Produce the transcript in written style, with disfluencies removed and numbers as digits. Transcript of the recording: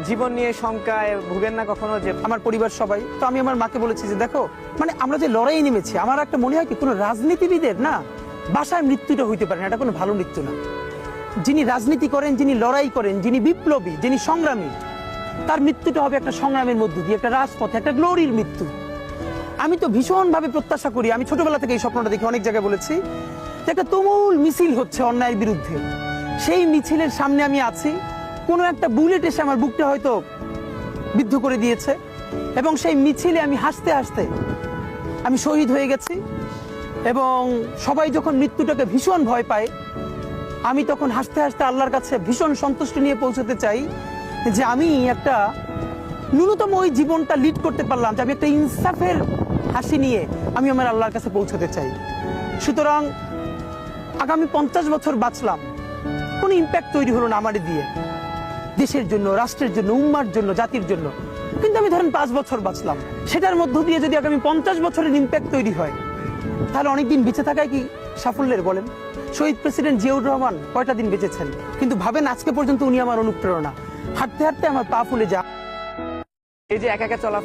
জীবন নিয়ে শঙ্কায় ভুগেন না কখনো যে আমার পরিবার সবাই তো আমি আমার মাকে বলেছি যে দেখো মানে আমরা যে লড়াই নেমেছি, আমার একটা মনে হয় কি কোনো রাজনীতিবিদের না বাসায় মৃত্যুটা হইতে পারে না, এটা কোনো ভালো মৃত্যু না। যিনি রাজনীতি করেন, যিনি লড়াই করেন, যিনি বিপ্লবী, যিনি সংগ্রামী, তার মৃত্যুটা হবে একটা সংগ্রামের মধ্য দিয়ে, একটা রাজপথে, একটা গ্লোরির মৃত্যু। আমি তো ভীষণভাবে প্রত্যাশা করি, আমি ছোটবেলা থেকে এই স্বপ্নটা দেখি, অনেক জায়গায় বলেছি যে একটা তুমুল মিছিল হচ্ছে অন্যায়ের বিরুদ্ধে, সেই মিছিলের সামনে আমি আছি, কোনো একটা বুলেট এসে আমার বুকটা হয়তো বিদ্ধ করে দিয়েছে, এবং সেই মিছিলে আমি হাসতে হাসতে আমি শহীদ হয়ে গেছি। এবং সবাই যখন মৃত্যুটাকে ভীষণ ভয় পায়, আমি তখন হাসতে হাসতে আল্লাহর কাছে ভীষণ সন্তুষ্টি নিয়ে পৌঁছতে চাই যে আমি একটা ন্যূনতম ওই জীবনটা লিড করতে পারলাম, যে আমি একটা ইনসাফের হাসি নিয়ে আমি আমার আল্লাহর কাছে পৌঁছতে চাই। সুতরাং আগামী 50 বছর বাঁচলাম, কোনো ইম্প্যাক্ট তৈরি হলো না আমার দিয়ে, দেশের জন্য, রাষ্ট্রের জন্য, উম্মার জন্য, জাতির জন্য। কিন্তু আমি ধরেন 5 বছর বাঁচলাম, সেটার মধ্য দিয়ে যদি আগামী 50 বছরের ইম্প্যাক্ট তৈরি হয়, তাহলে অনেকদিন বেঁচে থাকায় কি সাফল্যের বলেন? শহীদ প্রেসিডেন্ট জিয়াউর রহমান কয়টা দিন বেঁচেছেন, কিন্তু ভাবেন আজকে পর্যন্ত উনি আমার অনুপ্রেরণা। হাঁটতে হাঁটতে আমার পা ফুলে যা, এই যে একা একা চলাফেরা